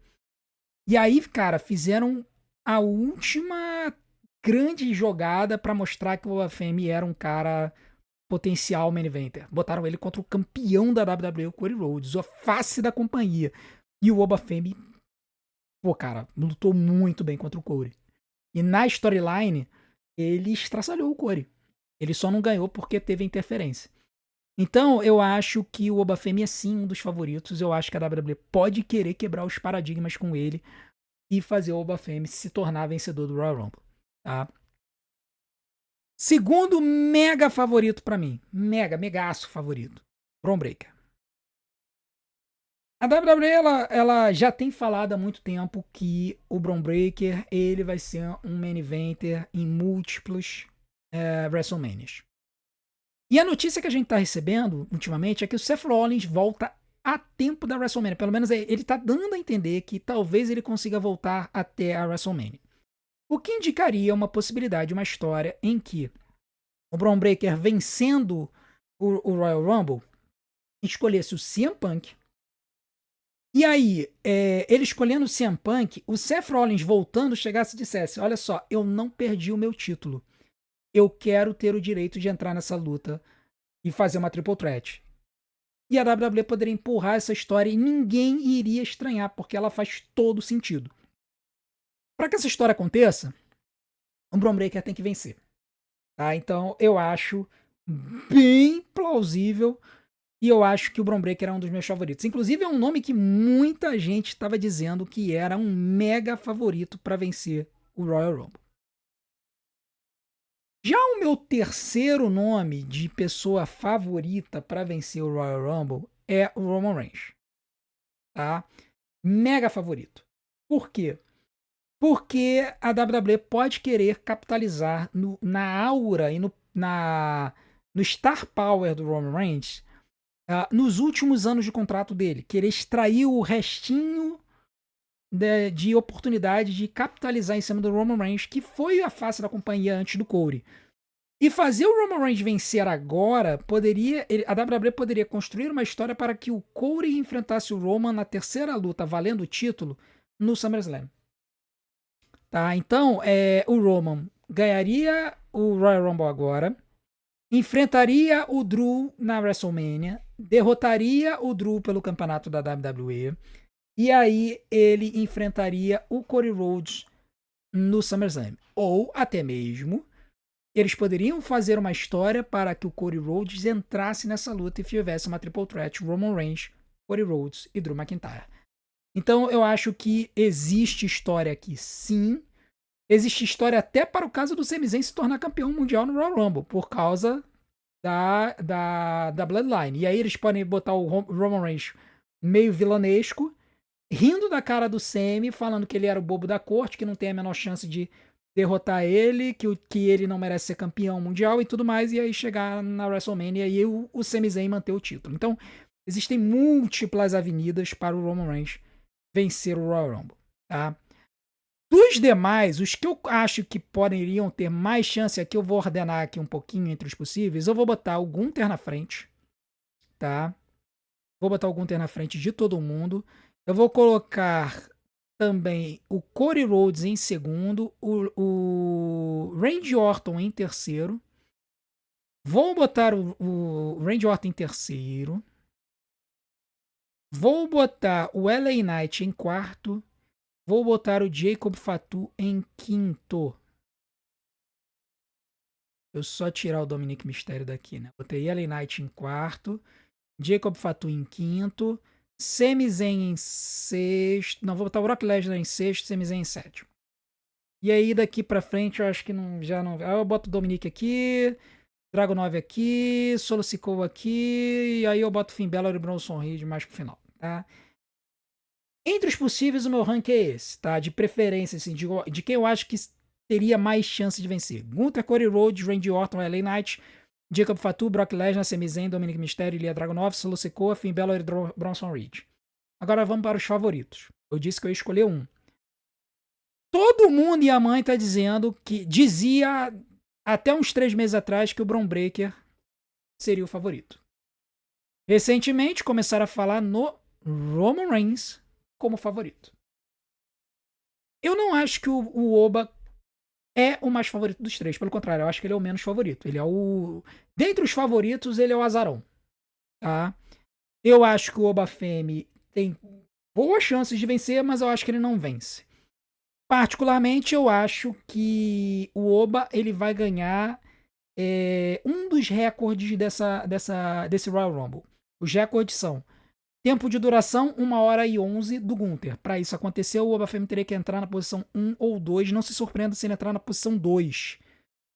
E aí, cara, fizeram a última grande jogada para mostrar que o Obafemi era um cara potencial main eventer. Botaram ele contra o campeão da WWE, o Cody Rhodes, a face da companhia. E o Obafemi, pô, cara, lutou muito bem contra o Cody. E na storyline, ele estraçalhou o Cody. Ele só não ganhou porque teve interferência. Então, eu acho que o Obafemi é sim um dos favoritos. Eu acho que a WWE pode querer quebrar os paradigmas com ele e fazer o Obafemi se tornar vencedor do Royal Rumble. Tá? Segundo mega favorito pra mim. Megaço favorito. Bron Breakker. A WWE ela já tem falado há muito tempo que o Bron Breakker ele vai ser um main eventer em múltiplos WrestleManias. E a notícia que a gente tá recebendo ultimamente é que o Seth Rollins volta a tempo da WrestleMania. Pelo menos ele tá dando a entender que talvez ele consiga voltar até a WrestleMania. O que indicaria uma possibilidade, uma história em que o Bron Breakker vencendo o Royal Rumble escolhesse o CM Punk. E aí, ele escolhendo o CM Punk, o Seth Rollins voltando chegasse e dissesse: olha só, eu não perdi o meu título. Eu quero ter o direito de entrar nessa luta e fazer uma triple threat. E a WWE poderia empurrar essa história e ninguém iria estranhar, porque ela faz todo sentido. Para que essa história aconteça, o Bron Breakker tem que vencer. Tá? Então, eu acho bem plausível e eu acho que o Bron Breakker é um dos meus favoritos. Inclusive, é um nome que muita gente estava dizendo que era um mega favorito para vencer o Royal Rumble. Já o meu terceiro nome de pessoa favorita para vencer o Royal Rumble é o Roman Reigns. Tá? Mega favorito. Por quê? Porque a WWE pode querer capitalizar na aura e no star power do Roman Reigns nos últimos anos de contrato dele. Querer extrair o restinho de oportunidade de capitalizar em cima do Roman Reigns, que foi a face da companhia antes do Cody. E fazer o Roman Reigns vencer agora, a WWE poderia construir uma história para que o Cody enfrentasse o Roman na terceira luta, valendo o título, no SummerSlam. Tá? Então, o Roman ganharia o Royal Rumble agora, enfrentaria o Drew na WrestleMania, derrotaria o Drew pelo campeonato da WWE, e aí ele enfrentaria o Cody Rhodes no SummerSlam. Ou até mesmo, eles poderiam fazer uma história para que o Cody Rhodes entrasse nessa luta e tivesse uma triple threat, Roman Reigns, Cody Rhodes e Drew McIntyre. Então eu acho que existe história aqui, sim. Existe história até para o caso do Sami Zayn se tornar campeão mundial no Royal Rumble, por causa da Bloodline. E aí eles podem botar o Roman Reigns meio vilanesco, rindo da cara do Sami, falando que ele era o bobo da corte, que não tem a menor chance de derrotar ele, que ele não merece ser campeão mundial e tudo mais, e aí chegar na WrestleMania e o Sami Zayn manter o título. Então, existem múltiplas avenidas para o Roman Reigns vencer o Royal Rumble, tá? Dos demais, os que eu acho que poderiam ter mais chance, aqui eu vou ordenar aqui um pouquinho entre os possíveis, eu vou botar o Gunther na frente, tá? Vou botar o Gunther na frente de todo mundo. Eu vou colocar também o Cody Rhodes em segundo, o Randy Orton em terceiro. Vou botar o Randy Orton em terceiro. Vou botar o LA Knight em quarto. Vou botar o Jacob Fatu em quinto. Eu só tirar o Dominic Mysterio daqui, né? Botei LA Knight em quarto. Jacob Fatu em quinto. Sami Zayn em sexto. Não, vou botar o Brock Lesnar em sexto, Sami Zayn em sétimo. E aí daqui pra frente eu acho que não, já não. Aí eu boto o Dominic aqui, Dragunov aqui, Solo Sikoa aqui, e aí eu boto Finn Balor e Bronson Reed mais pro final, tá? Entre os possíveis, o meu rank é esse, tá? De preferência, assim, de quem eu acho que teria mais chance de vencer. Gunther, Cody Rhodes, Randy Orton, LA Knight, Jacob Fatu, Brock Lesnar, Sami Zayn, Dominic Mysterio, Ilya Dragunov, Solo Sikoa, Finn Balor e Bronson Reed. Agora vamos para os favoritos. Eu disse que eu ia escolher um. Todo mundo e a mãe tá dizendo que dizia até uns 3 meses atrás que o Bron Breakker seria o favorito. Recentemente começaram a falar no Roman Reigns como favorito. Eu não acho que o Oba é o mais favorito dos três, pelo contrário, eu acho que ele é o menos favorito. Ele é o. Dentre os favoritos, ele é o azarão. Tá? Eu acho que o Oba Femi tem boas chances de vencer, mas eu acho que ele não vence. Particularmente, eu acho que o Oba ele vai ganhar um dos recordes desse Royal Rumble. Os recordes são tempo de duração, 1h11 do Gunther. Para isso acontecer, o Oba Femi teria que entrar na posição 1 ou 2. Não se surpreenda se ele entrar na posição 2.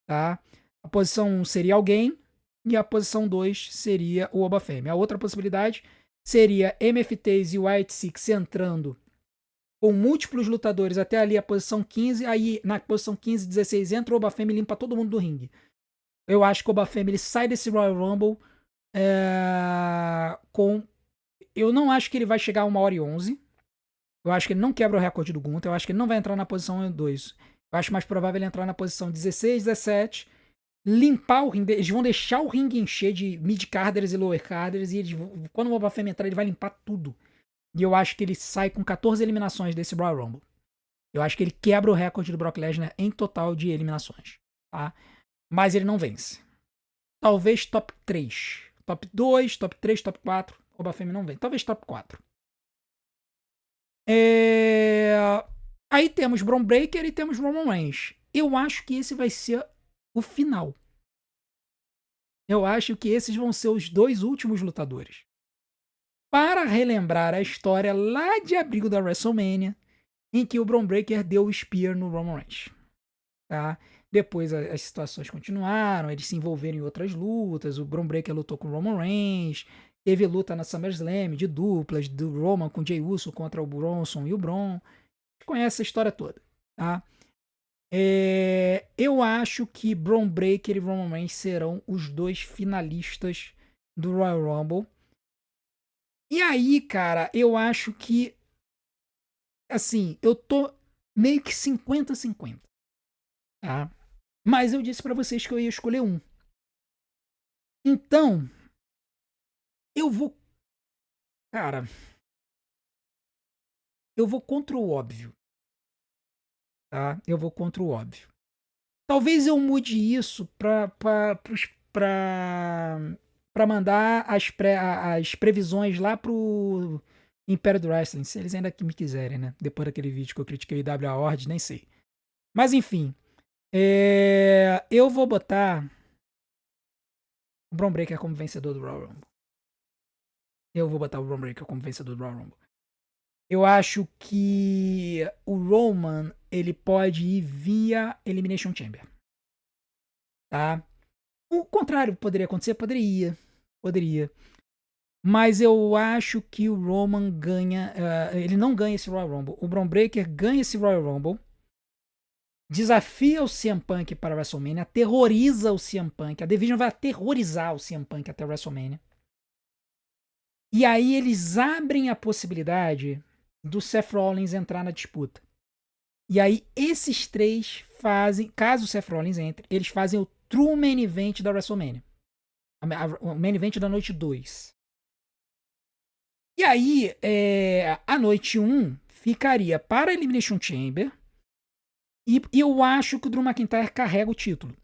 Tá? A posição 1 seria alguém e a posição 2 seria o Oba Femi. A outra possibilidade seria MFTs e White Six entrando com múltiplos lutadores até ali a posição 15. Aí na posição 15, 16 entra o Oba Femi e limpa todo mundo do ringue. Eu acho que o Oba Femi ele sai desse Royal Rumble com. Eu não acho que ele vai chegar a 1h11. Eu acho que ele não quebra o recorde do Gunther. Eu acho que ele não vai entrar na posição 2. Eu acho mais provável ele entrar na posição 16, 17, limpar o ringue. Eles vão deixar o ringue encher de mid-carders e lower-carders. E quando o Oba Femi entrar, ele vai limpar tudo. E eu acho que ele sai com 14 eliminações desse Royal Rumble. Eu acho que ele quebra o recorde do Brock Lesnar em total de eliminações. Tá? Mas ele não vence. Talvez top 3. Top 2, top 3, top 4. O Oba Femi não vence. Talvez top 4. Aí temos Bron Breakker e temos Roman Reigns. Eu acho que esse vai ser o final. Eu acho que esses vão ser os dois últimos lutadores. Para relembrar a história lá de abril da WrestleMania, em que o Bron Breakker deu o Spear no Roman Reigns. Tá? Depois as situações continuaram, eles se envolveram em outras lutas, o Bron Breakker lutou com o Roman Reigns, teve luta na SummerSlam de duplas, do Roman com Jey Uso contra o Bronson e o Bron. Conhece a história toda. Tá? Eu acho que Bron Breakker e Roman Reigns serão os dois finalistas do Royal Rumble. E aí, cara, eu acho que assim, eu tô meio que 50-50. Tá? Mas eu disse pra vocês que eu ia escolher um. Então, eu vou. Cara, eu vou contra o óbvio. Tá? Eu vou contra o óbvio. Talvez eu mude isso pra mandar as previsões lá pro Império do Wrestling, se eles ainda me quiserem, né? Depois daquele vídeo que eu critiquei o IW Award, nem sei. Mas enfim, eu vou botar o Bron Breakker como vencedor do Royal Rumble. Eu vou botar o Bron Breakker como vencedor do Royal Rumble. Eu acho que o Roman, ele pode ir via Elimination Chamber. Tá? O contrário poderia acontecer? Poderia. Poderia. Mas eu acho que o Roman ganha. Ele não ganha esse Royal Rumble. O Bron Breakker ganha esse Royal Rumble. desafia o CM Punk para a WrestleMania, aterroriza o CM Punk. A Division vai aterrorizar o CM Punk até a WrestleMania. E aí eles abrem a possibilidade do Seth Rollins entrar na disputa. E aí esses três fazem, caso o Seth Rollins entre, eles fazem o True Main Event da WrestleMania. O Main Event da noite 2. E aí, a noite 1 ficaria para a Elimination Chamber. E eu acho que o Drew McIntyre carrega o título.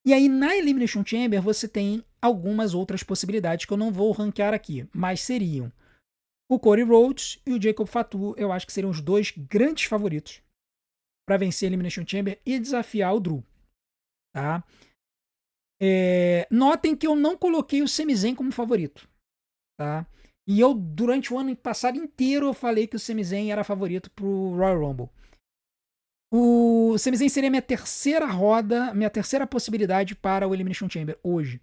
E aí, na Elimination Chamber, você tem algumas outras possibilidades que eu não vou ranquear aqui, mas seriam o Cody Rhodes e o Jacob Fatu. Eu acho que seriam os dois grandes favoritos para vencer a Elimination Chamber e desafiar o Drew. Tá? Notem que eu não coloquei o Sami Zayn como favorito. Tá? E eu, durante o ano passado inteiro, eu falei que o Sami Zayn era favorito pro Royal Rumble. O Sami Zayn seria minha terceira roda, minha terceira possibilidade para o Elimination Chamber hoje.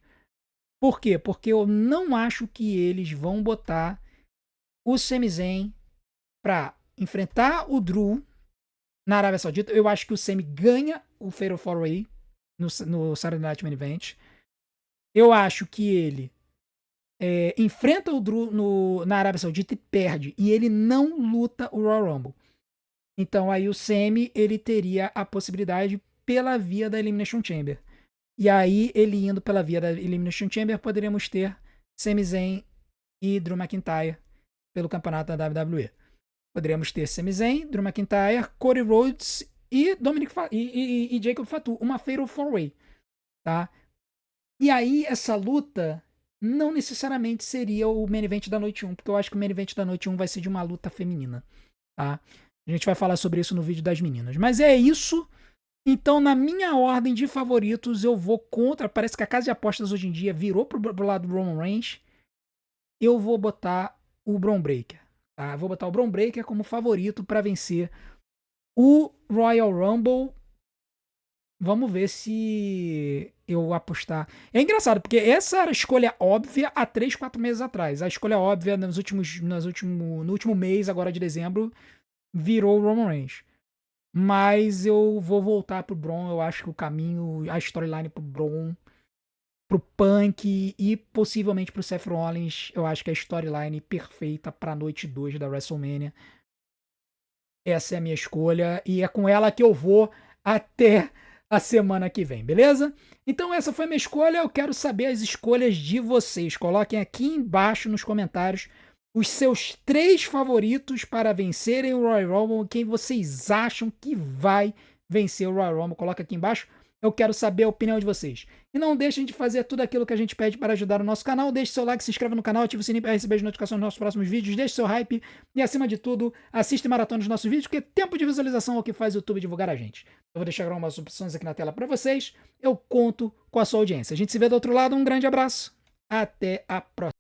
Por quê? Porque eu não acho que eles vão botar o Sami Zayn pra enfrentar o Drew na Arábia Saudita. Eu acho que o Sami ganha o Fatal 4-Way no Saturday Night Main Event. Eu acho que ele enfrenta o Drew na Arábia Saudita e perde. E ele não luta o Royal Rumble. Então aí o Sami, ele teria a possibilidade pela via da Elimination Chamber. E aí, ele indo pela via da Elimination Chamber, poderíamos ter Sami Zayn e Drew McIntyre pelo campeonato da WWE. Poderíamos ter Sami Zayn, Drew McIntyre, Cody Rhodes e e Jacob Fatu. Uma Fatal 4-Way. Tá? E aí, essa luta não necessariamente seria o main event da noite 1, porque eu acho que o main event da noite 1 vai ser de uma luta feminina. Tá? A gente vai falar sobre isso no vídeo das meninas. Mas é isso. Então, na minha ordem de favoritos, eu vou contra. Parece que a casa de apostas hoje em dia virou pro lado do Roman Reigns. Eu vou botar o Bron Breakker. Tá? Vou botar o Bron Breakker como favorito para vencer o Royal Rumble. Vamos ver se eu apostar. É engraçado, porque essa era a escolha óbvia há 3, 4 meses atrás. A escolha óbvia no último mês, agora de dezembro, virou o Roman Reigns. Mas eu vou voltar pro Bron. Eu acho que o caminho, a storyline pro Bron, pro Punk e possivelmente pro Seth Rollins, eu acho que é a storyline perfeita pra noite 2 da WrestleMania. Essa é a minha escolha e é com ela que eu vou até a semana que vem, beleza? Então essa foi a minha escolha. Eu quero saber as escolhas de vocês. Coloquem aqui embaixo nos comentários os seus 3 favoritos para vencerem o Royal Rumble. Quem vocês acham que vai vencer o Royal Rumble? Coloca aqui embaixo. Eu quero saber a opinião de vocês. E não deixem de fazer tudo aquilo que a gente pede para ajudar o nosso canal. Deixe seu like, se inscreva no canal, ative o sininho para receber as notificações dos nossos próximos vídeos. Deixe seu hype e, acima de tudo, assista e maratona os nossos vídeos, porque tempo de visualização é o que faz o YouTube divulgar a gente. Eu vou deixar algumas opções aqui na tela para vocês. Eu conto com a sua audiência. A gente se vê do outro lado. Um grande abraço. Até a próxima.